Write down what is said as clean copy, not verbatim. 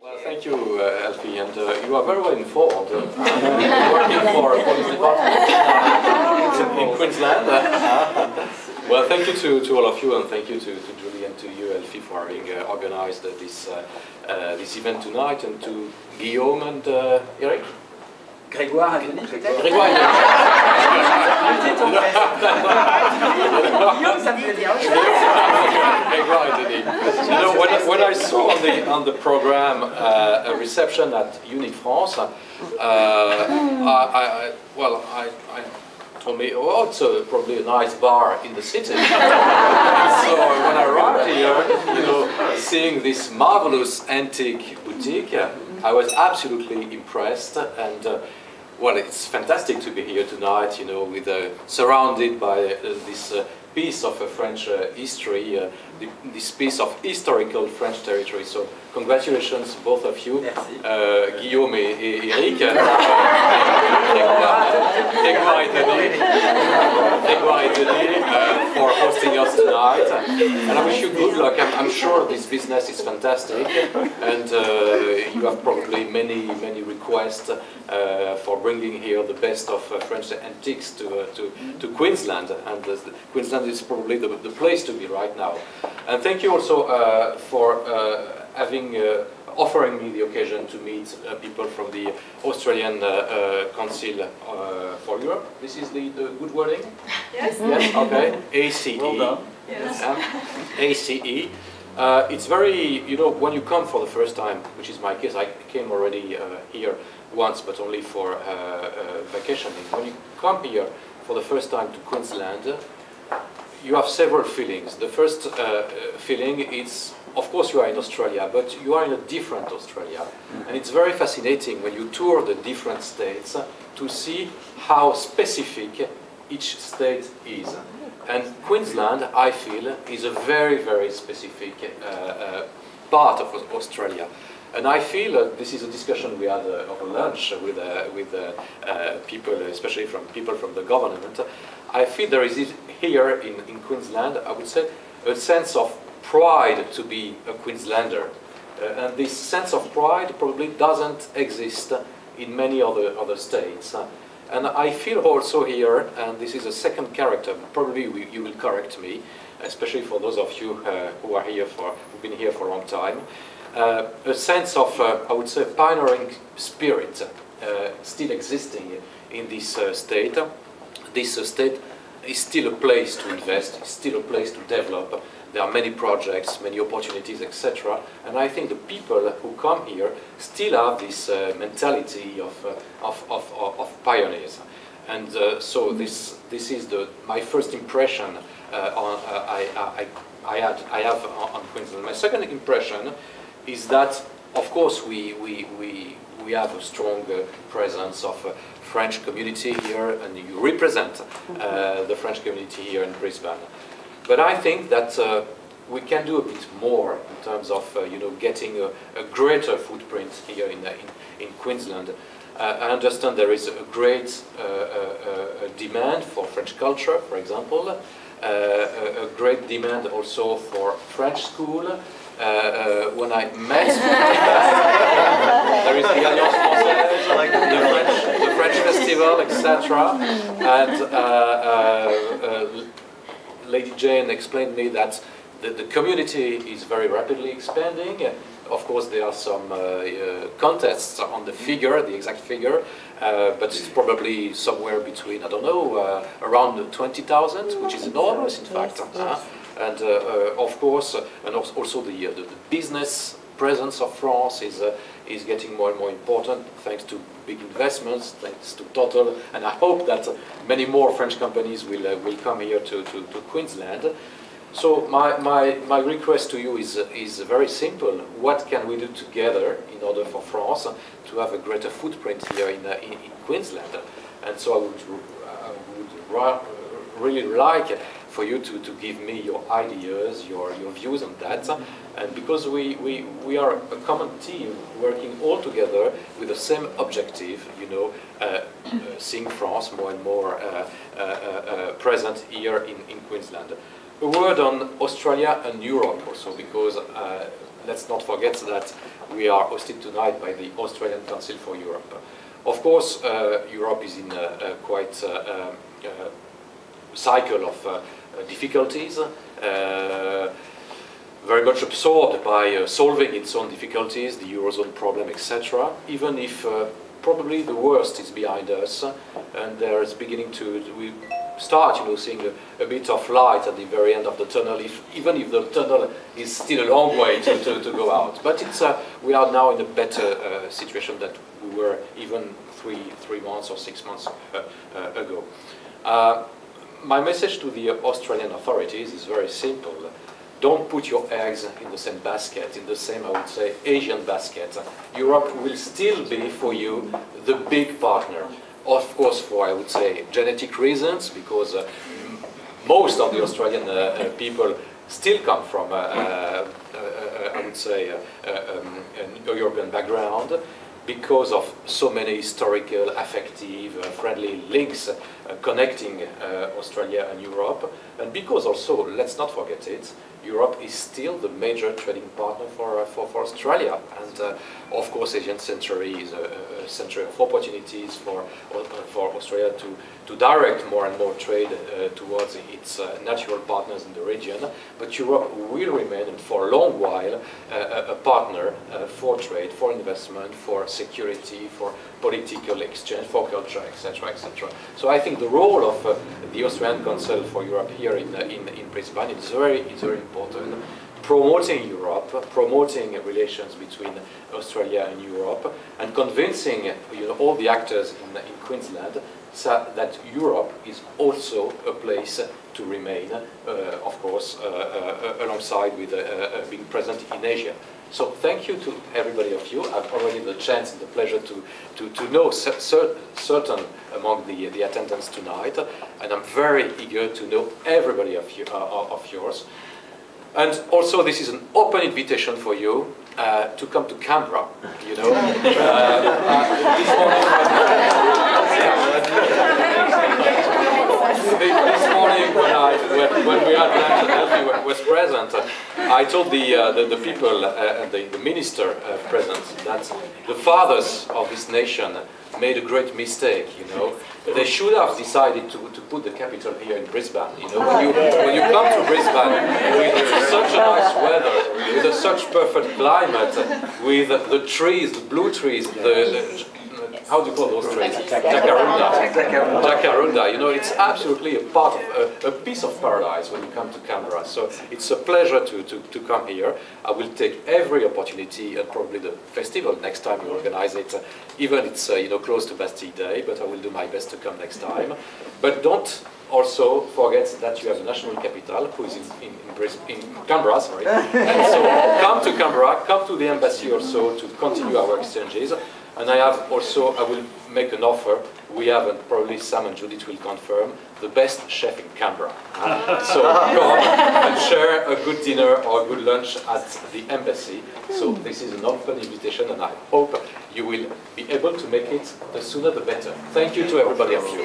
Well, thank you, Elfie, and you are very well informed. Working for a police department in Queensland. Well, thank you to all of you, and thank you to Julie and to you, Elfie, for having organized this event tonight, and to Guillaume and Eric. Grégoire et Denis, peut-être. Grégoire et Guillaume, ça me fait dire. Grégoire et Denis. You know, when I saw on the program a reception at Unique France, I told me, oh, it's probably a nice bar in the city. So when I arrived here, you know, seeing this marvelous antique boutique, I was absolutely impressed, and well, it's fantastic to be here tonight, you know, with surrounded by this piece of French history, this piece of historical French territory. So congratulations, both of you, Guillaume et Eric, for hosting us tonight. And I wish you good luck. I'm sure this business is fantastic, and you have probably many requests for bringing here the best of French antiques to Queensland, and Queensland is probably the place to be right now. And thank you also for offering me the occasion to meet people from the Australian Council for Europe. This is the good wording? Yes. Yes, okay. ACE. Well done. Yes. ACE. It's very, you know, when you come for the first time, which is my case, I came already here once, but only for vacationing. When you come here for the first time to Queensland, you have several feelings. The first feeling is, of course, you are in Australia, but you are in a different Australia. And it's very fascinating when you tour the different states to see how specific each state is. And Queensland, I feel, is a very specific part of Australia. And I feel this is a discussion we had over lunch with people, especially people from the government. I feel there is here in Queensland, I would say, a sense of pride to be a Queenslander. And this sense of pride probably doesn't exist in many other states. And I feel also here, and this is a second character, probably you will correct me, especially for those of you who are here who've been here for a long time, a sense of, I would say, pioneering spirit still existing in this state. This state is still a place to invest, it's still a place to develop. There are many projects, many opportunities, etc. And I think the people who come here still have this mentality of pioneers. And so this is my first impression I have on Queensland. My second impression is that, of course, we have a strong presence of French community here, and you represent the French community here in Brisbane. But I think that we can do a bit more in terms of you know, getting a greater footprint here in Queensland. I understand there is a great demand for French culture, for example, a great demand also for French school. When I met there is the Alliance Française, the French Festival, etc. And Lady Jane explained to me that the community is very rapidly expanding. Of course, there are some contests on the figure, the exact figure, but it's probably somewhere between, I don't know, around 20,000, which is enormous, in fact. And of course, and also the business presence of France is getting more and more important, thanks to big investments, thanks to Total, and I hope that many more French companies will come here to Queensland. So my request to you is very simple. What can we do together in order for France to have a greater footprint here in Queensland? And so I would really like for you to give me your ideas, your views on that, and because we are a common team working all together with the same objective, you know, seeing France more and more present here in Queensland. A word on Australia and Europe also, because let's not forget that we are hosted tonight by the Australian Council for Europe. Of course, Europe is in a quite cycle of difficulties, very much absorbed by solving its own difficulties, the Eurozone problem, etc. Even if probably the worst is behind us, and there is beginning we start, seeing a bit of light at the very end of the tunnel, even if the tunnel is still a long way to go out. But we are now in a better situation than we were even three months or 6 months ago. My message to the Australian authorities is very simple. Don't put your eggs in the same basket, in the same, I would say, Asian basket. Europe will still be for you the big partner. Of course, for, I would say, genetic reasons, because most of the Australian people still come from, I would say, a European background, because of so many historical, affective, friendly links connecting Australia and Europe, and because also, let's not forget it, Europe is still the major trading partner for Australia, and of course, Asian century is a century of opportunities for Australia to direct more and more trade towards its natural partners in the region. But Europe will remain, and for a long while, a partner for trade, for investment, for security, for political exchange, for culture, etc., etc. So I think the role of the Australian Council for Europe here in Brisbane is very important. Promoting Europe, promoting relations between Australia and Europe, and convincing all the actors in Queensland that Europe is also a place to remain, of course, alongside with being present in Asia. So thank you to everybody of you. I've already had the chance and the pleasure to know certain among the attendants tonight, and I'm very eager to know everybody of yours. And also, this is an open invitation for you to come to Canberra. This morning, when we had lunch and Elfie was present, I told the people, the minister present, that the fathers of this nation made a great mistake. They should have decided to put the capital here in Brisbane. When you come to Brisbane with such a nice weather, with such perfect climate, with the trees, the blue trees, how do you call those trees? Jacaranda. Jacaranda. It's absolutely a piece of paradise when you come to Canberra. So it's a pleasure to come here. I will take every opportunity, and probably the festival next time you organize it, even it's close to Bastille Day, but I will do my best to come next time. But don't also forget that you have the national capital, who is in Canberra, sorry. And so come to Canberra, come to the embassy also to continue our exchanges. And I will make an offer. We have, and probably Sam and Judith will confirm, the best chef in Canberra. So come and share a good dinner or a good lunch at the embassy. So this is an open invitation, and I hope you will be able to make it the sooner the better. Thank you to everybody of you.